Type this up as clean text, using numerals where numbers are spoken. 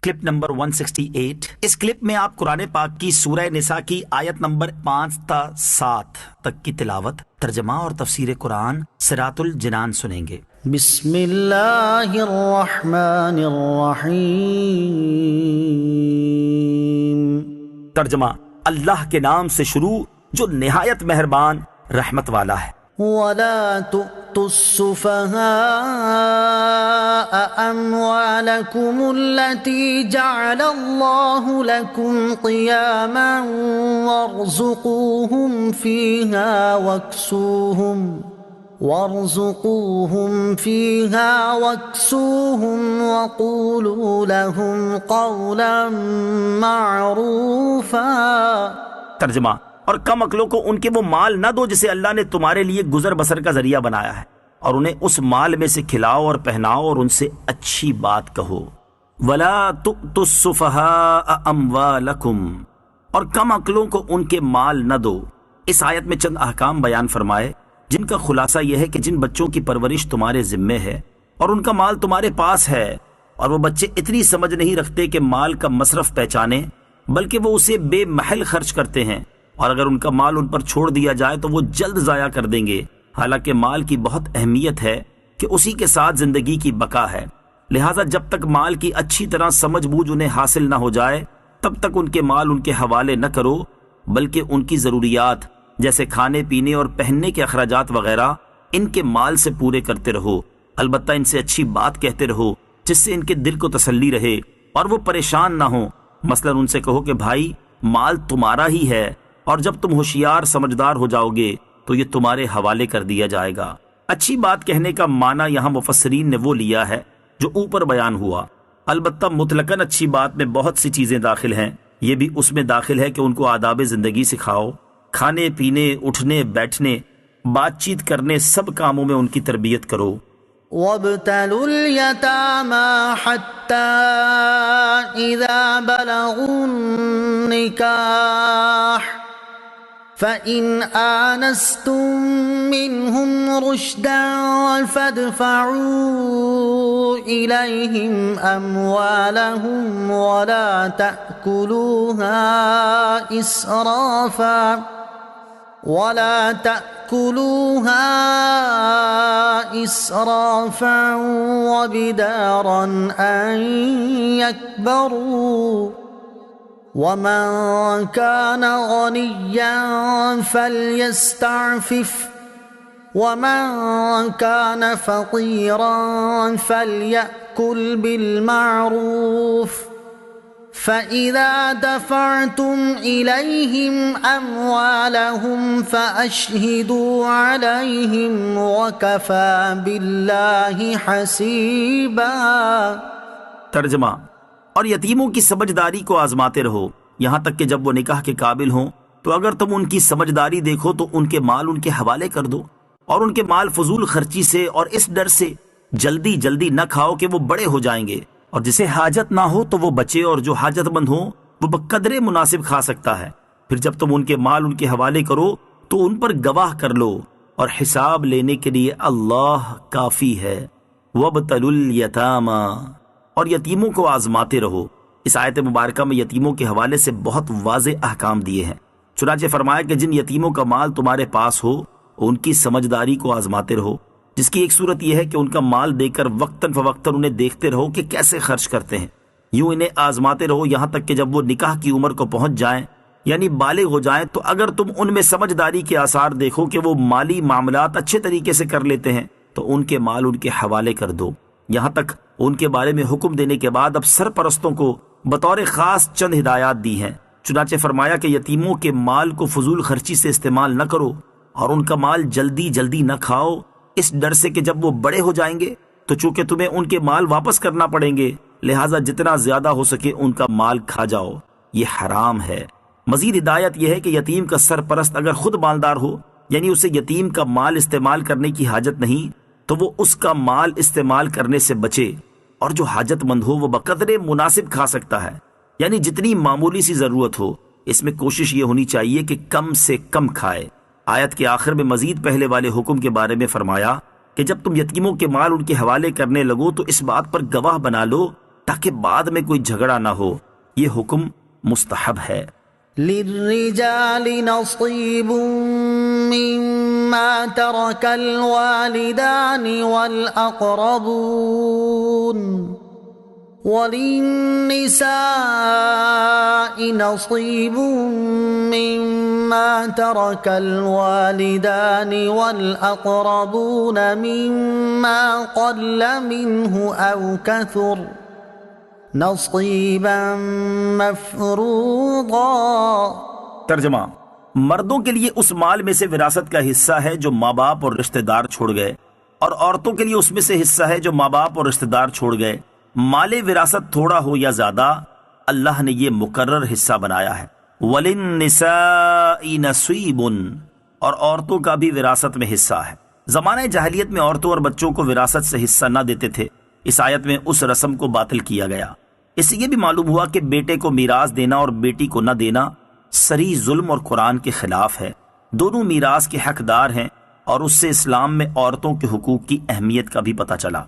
Clip number 168۔ اس clip میں آپ قرآن پاک کی سورہ نساء کی آیت نمبر 5 تا 7 تک کی تلاوت، ترجمہ اور تفسیر قرآن صراط الجنان سنیں گے۔ بسم اللہ الرحمن الرحیم۔ ترجمہ، اللہ کے نام سے شروع جو نہایت مہربان رحمت والا ہے۔ وَلَا تُؤْتُوا السُّفَهَاءَ أَمْوَالَكُمُ الَّتِي جَعَلَ اللَّهُ لَكُمْ قِيَامًا وَارْزُقُوهُمْ فِيهَا وَاكْسُوهُمْ وَقُولُوا لَهُمْ قَوْلًا مَّعْرُوفًا۔ ترجمہ، اور کم عقلوں کو ان کے وہ مال نہ دو جسے اللہ نے تمہارے لیے گزر بسر کا ذریعہ بنایا ہے، اور انہیں اس مال میں سے کھلاؤ اور پہناؤ اور ان سے اچھی بات کہو۔ وَلَا تُؤْتُوا السُّفَهَاءَ أَمْوَالَكُمْ، اور کم عقلوں کو ان کے مال نہ دو۔ اس آیت میں چند احکام بیان فرمائے جن کا خلاصہ یہ ہے کہ جن بچوں کی پرورش تمہارے ذمے ہے اور ان کا مال تمہارے پاس ہے، اور وہ بچے اتنی سمجھ نہیں رکھتے کہ مال کا مصرف پہچانے، بلکہ وہ اسے بے محل خرچ کرتے ہیں، اور اگر ان کا مال ان پر چھوڑ دیا جائے تو وہ جلد ضائع کر دیں گے، حالانکہ مال کی بہت اہمیت ہے کہ اسی کے ساتھ زندگی کی بقا ہے۔ لہٰذا جب تک مال کی اچھی طرح سمجھ بوجھ انہیں حاصل نہ ہو جائے تب تک ان کے مال ان کے حوالے نہ کرو، بلکہ ان کی ضروریات جیسے کھانے پینے اور پہننے کے اخراجات وغیرہ ان کے مال سے پورے کرتے رہو، البتہ ان سے اچھی بات کہتے رہو جس سے ان کے دل کو تسلی رہے اور وہ پریشان نہ ہوں۔ مثلا ان سے کہو کہ بھائی مال تمہارا ہی ہے، اور جب تم ہوشیار سمجھدار ہو جاؤ گے تو یہ تمہارے حوالے کر دیا جائے گا۔ اچھی بات کہنے کا معنی یہاں مفسرین نے وہ لیا ہے جو اوپر بیان ہوا، البتہ مطلقاً اچھی بات میں بہت سی چیزیں داخل ہیں۔ یہ بھی اس میں داخل ہے کہ ان کو آداب زندگی سکھاؤ، کھانے پینے، اٹھنے بیٹھنے، بات چیت کرنے، سب کاموں میں ان کی تربیت کرو۔ وَابْتَلُوا الْيَتَامَى حَتَّى إِذَا بَلَغُوا النِّكَاحَ فَإِنْ آنَسْتُم مِّنْهُمْ رُشْدًا فَادْفَعُوا إِلَيْهِمْ أَمْوَالَهُمْ وَلَا تَأْكُلُوهَا إِسْرَافًا وَبِدَارًا أَن يَكْبَرُوا، وَمَن كَانَ غَنِيًّا فَلْيَسْتَعْفِفْ، وَمَن كَانَ فَقِيرًا فَلْيَأْكُلْ بِالْمَعْرُوفِ، فَإِذَا دَفَعْتُمْ إِلَيْهِمْ أَمْوَالَهُمْ فَأَشْهِدُوا عَلَيْهِمْ وَكَفَى بِاللَّهِ حَسِيبًا۔ ترجمہ، اور یتیموں کی سمجھداری کو آزماتے رہو یہاں تک کہ جب وہ نکاح کے قابل ہوں، تو اگر تم ان کی سمجھداری دیکھو تو ان کے مال ان کے حوالے کر دو، اور ان کے مال فضول خرچی سے اور اس ڈر سے جلدی جلدی نہ کھاؤ کہ وہ بڑے ہو جائیں گے، اور جسے حاجت نہ ہو تو وہ بچے، اور جو حاجت مند ہو وہ بقدر مناسب کھا سکتا ہے۔ پھر جب تم ان کے مال ان کے حوالے کرو تو ان پر گواہ کر لو، اور حساب لینے کے لیے اللہ کافی ہے۔ وَابْتَلُوا الْيَتَامَى، اور یتیموں کو آزماتے رہو۔ اس آیت مبارکہ میں یتیموں کے حوالے سے بہت واضح احکام دیے ہیں، چنانچہ فرمایا کہ جن یتیموں کا مال تمہارے پاس ہو ان کی سمجھداری کو آزماتے رہو، جس کی ایک صورت یہ ہے کہ ان کا مال دے کر وقتاً فوقتاً انہیں دیکھتے رہو کہ کیسے خرچ کرتے ہیں۔ یوں انہیں آزماتے رہو یہاں تک کہ جب وہ نکاح کی عمر کو پہنچ جائیں، یعنی بالغ ہو جائیں، تو اگر تم ان میں سمجھداری کے آثار دیکھو کہ وہ مالی معاملات اچھے طریقے سے کر لیتے ہیں تو ان کے مال ان کے حوالے کر دو۔ یہاں تک ان کے بارے میں حکم دینے کے بعد اب سرپرستوں کو بطور خاص چند ہدایات دی ہیں، چنانچہ فرمایا کہ یتیموں کے مال کو فضول خرچی سے استعمال نہ کرو، اور ان کا مال جلدی جلدی نہ کھاؤ، اس ڈر سے کہ جب وہ بڑے ہو جائیں گے تو چونکہ تمہیں ان کے مال واپس کرنا پڑیں گے، لہٰذا جتنا زیادہ ہو سکے ان کا مال کھا جاؤ، یہ حرام ہے۔ مزید ہدایت یہ ہے کہ یتیم کا سرپرست اگر خود مالدار ہو، یعنی اسے یتیم کا مال استعمال کرنے کی حاجت نہیں، تو وہ اس کا مال استعمال کرنے سے بچے، اور جو حاجت مند ہو وہ بقدر مناسب کھا سکتا ہے، یعنی جتنی معمولی سی ضرورت ہو۔ اس میں کوشش یہ ہونی چاہیے کہ کم سے کم کھائے۔ آیت کے آخر میں مزید پہلے والے حکم کے بارے میں فرمایا کہ جب تم یتیموں کے مال ان کے حوالے کرنے لگو تو اس بات پر گواہ بنا لو تاکہ بعد میں کوئی جھگڑا نہ ہو. یہ حکم مستحب ہے. للرجال نصيب مما ترك الوالدان والأقربون وللنساء نصيب مما ترك الوالدان والأقربون مما قل منه أو كثر نصيبا مفروضا. ترجمہ: مردوں کے لیے اس مال میں سے وراثت کا حصہ ہے جو ماں باپ اور رشتہ دار چھوڑ گئے، اور عورتوں کے لیے اس میں سے حصہ ہے جو ماں باپ اور رشتہ دار چھوڑ گئے. مال وراثت تھوڑا ہو یا زیادہ، اللہ نے یہ مقرر حصہ بنایا ہے. وَلِلنِّسَاءِ نَصِيبٌ، اور عورتوں کا بھی وراثت میں حصہ ہے. زمانہ جاہلیت میں عورتوں اور بچوں کو وراثت سے حصہ نہ دیتے تھے. اس آیت میں اس رسم کو باطل کیا گیا. اس سے یہ بھی معلوم ہوا کہ بیٹے کو میراث دینا اور بیٹی کو نہ دینا صریح ظلم اور قرآن کے خلاف ہے. دونوں میراث کے حقدار ہیں، اور اس سے اسلام میں عورتوں کے حقوق کی اہمیت کا بھی پتہ چلا.